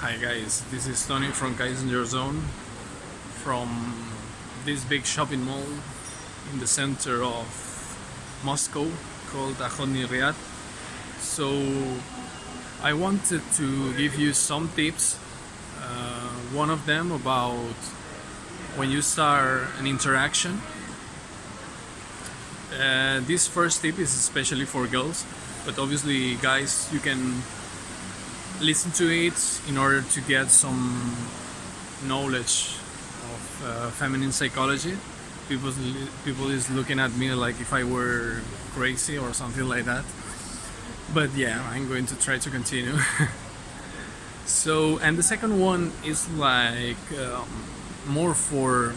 Hi guys, this is Tony from Kaizenjur Zone, from this big shopping mall in the center of Moscow called Akhoni Riyadh. So I wanted to give you some tips. One of them about when you start an interaction. This first tip is especially for girls, but obviously guys, you can listen to it in order to get some knowledge of feminine psychology. People is looking at me like if I were crazy or something like that. But yeah, I'm going to try to continue. So, and the second one is like more for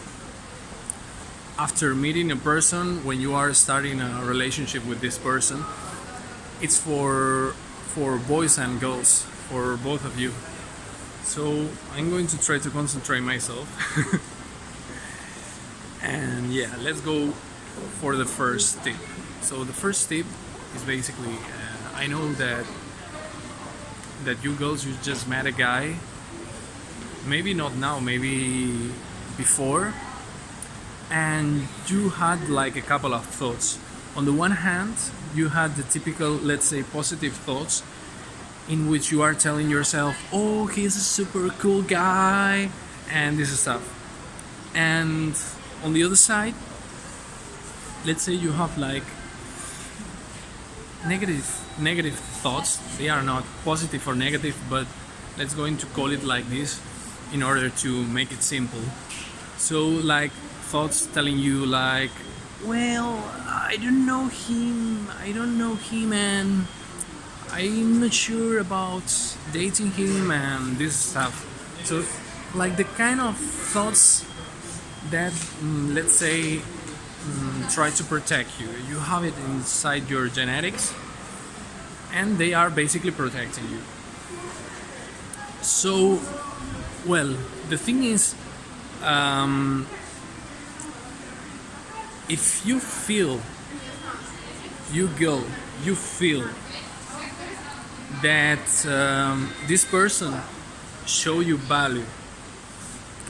after meeting a person, when you are starting a relationship with this person. It's for boys and girls, for both of you. So I'm going to try to concentrate myself. And yeah, let's go for the first tip. So the first tip is basically I know that you girls, you just met a guy, maybe not now, maybe before, and you had like a couple of thoughts. On the one hand, you had the typical, let's say, positive thoughts in which you are telling yourself, oh, he's a super cool guy, and this stuff. And on the other side, let's say you have like negative thoughts. They are not positive or negative, but let's going to call it like this in order to make it simple. So like thoughts telling you like, well, I don't know him and I'm not sure about dating him and this stuff. So like the kind of thoughts that let's say try to protect you. You have it inside your genetics and they are basically protecting you. So, well, the thing is, if you feel, you go, you feel that this person show you value.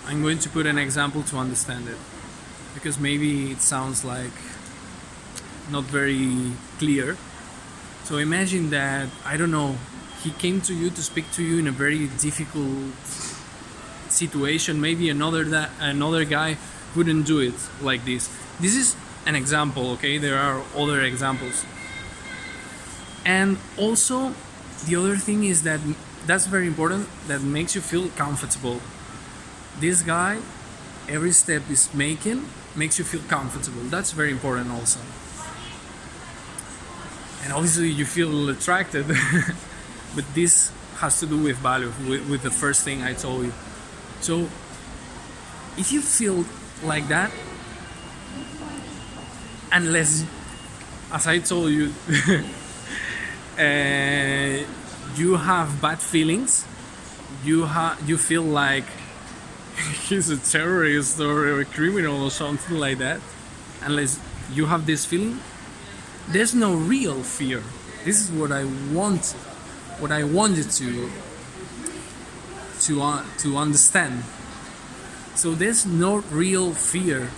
I'm going to put an example to understand it, because maybe it sounds like not very clear. So imagine that, I don't know, he came to you to speak to you in a very difficult situation. Maybe another guy wouldn't do it like this. This is an example, okay? There are other examples. And also, the other thing is that that's very important, that makes you feel comfortable. This guy, every step is making makes you feel comfortable. That's very important also. And obviously you feel attracted, but this has to do with value, with the first thing I told you. So if you feel like that, unless, as I told you, you have bad feelings, you feel like he's a terrorist or a criminal or something like that, unless you have this feeling, there's no real fear. This is what I wanted to understand. So there's no real fear,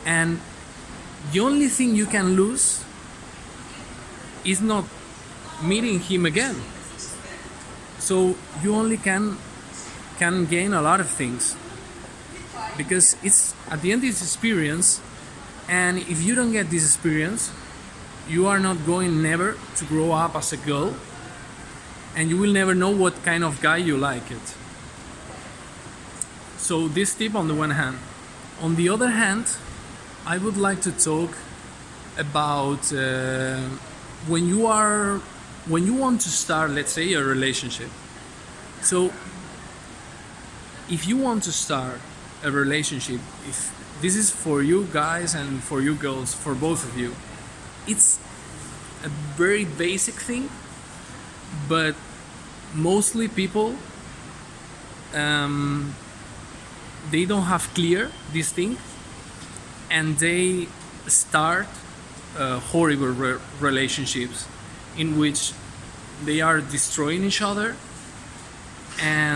and the only thing you can lose is not meeting him again. So you only can gain a lot of things, because it's at the end it's experience, and if you don't get this experience, you are not going never to grow up as a girl, and you will never know what kind of guy you like it. So this tip on the one hand. On the other hand, I would like to talk about when you want to start, let's say, a relationship. So if you want to start a relationship, if this is for you guys and for you girls, for both of you, it's a very basic thing, but mostly people they don't have clear this thing, and they start horrible relationships in which they are destroying each other, and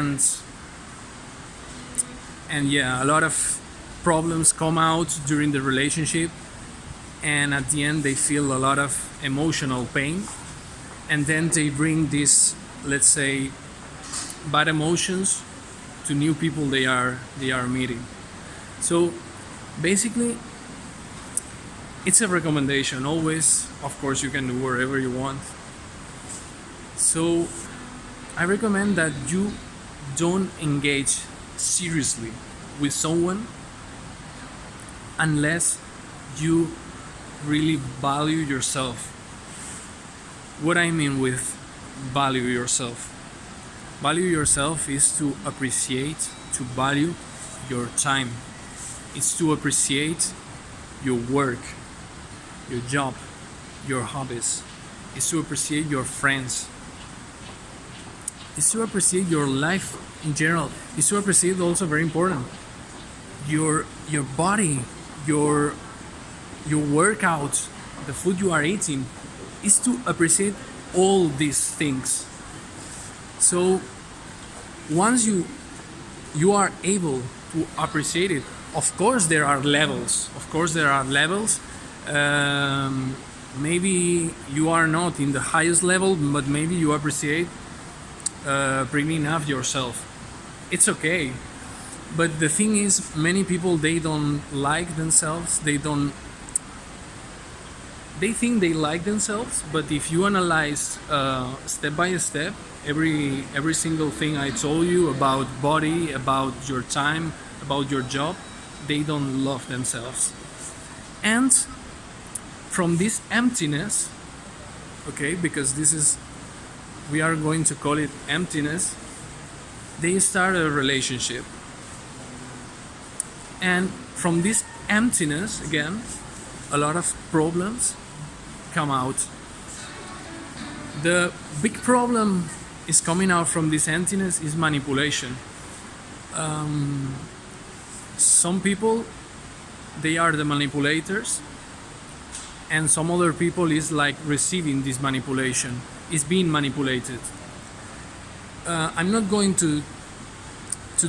and yeah, a lot of problems come out during the relationship, and at the end they feel a lot of emotional pain, and then they bring this, let's say, bad emotions to new people they are meeting. So basically, it's a recommendation. Always, of course, you can do wherever you want. So I recommend that you don't engage seriously with someone unless you really value yourself. What I mean with value yourself? Value yourself is to appreciate, to value your time. It's to appreciate your work, your job, your hobbies. It's to appreciate your friends. It's to appreciate your life in general. It's to appreciate, also very important, your body, your workout, the food you are eating. Is to appreciate all these things. So once you are able to appreciate it, of course there are levels. Maybe you are not in the highest level, but maybe you appreciate pretty enough yourself. It's okay. But the thing is, many people, they don't like themselves. They think they like themselves, but if you analyze step by step every single thing I told you about body, about your time, about your job, they don't love themselves. And from this emptiness, okay, because we are going to call it emptiness, they start a relationship. And from this emptiness, again, a lot of problems come out. The big problem is coming out from this emptiness is manipulation. Some people, they are the manipulators, and some other people is like receiving this manipulation, is being manipulated. I'm not going to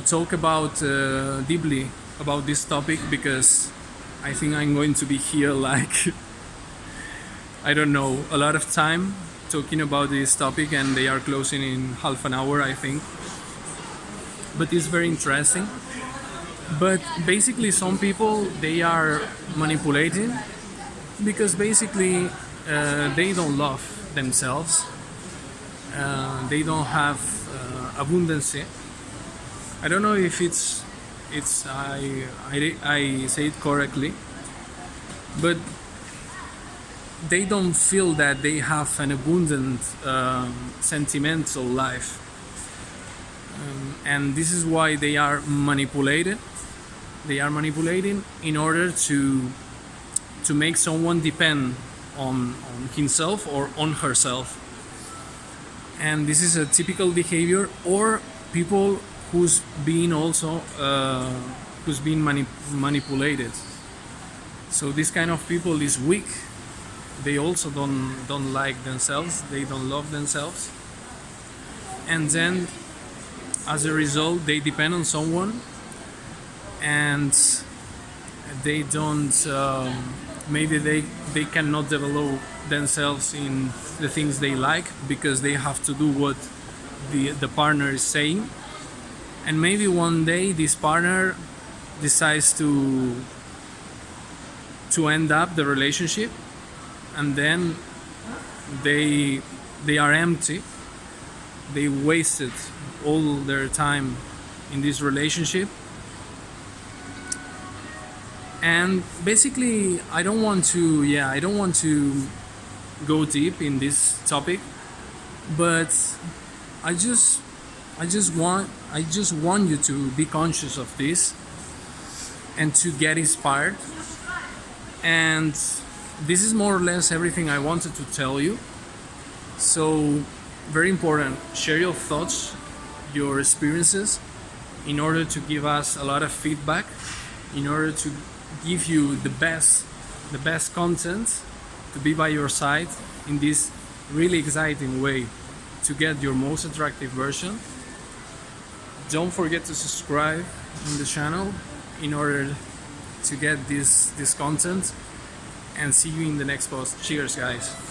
talk about deeply about this topic, because I think I'm going to be here like I don't know, a lot of time talking about this topic, and they are closing in half an hour, I think. But it's very interesting. But basically, some people, they are manipulating because basically they don't love themselves. They don't have abundance. I don't know if I say it correctly, but they don't feel that they have an abundant sentimental life, and this is why they are manipulated. They are manipulating in order to make someone depend on himself or on herself, and this is a typical behavior. Or people who's being manipulated. So this kind of people is weak. They also don't like themselves. They don't love themselves, and then as a result, they depend on someone, and they don't. Maybe they cannot develop themselves in the things they like, because they have to do what the partner is saying, and maybe one day this partner decides to end up the relationship, and then they are empty. They wasted all their time in this relationship. And basically, I don't want to go deep in this topic, but I just want you to be conscious of this and to get inspired. And this is more or less everything I wanted to tell you. So, very important, share your thoughts, your experiences, in order to give us a lot of feedback, in order to give you the best content, to be by your side in this really exciting way to get your most attractive version. Don't forget to subscribe in the channel in order to get this content, and see you in the next post. Cheers, guys.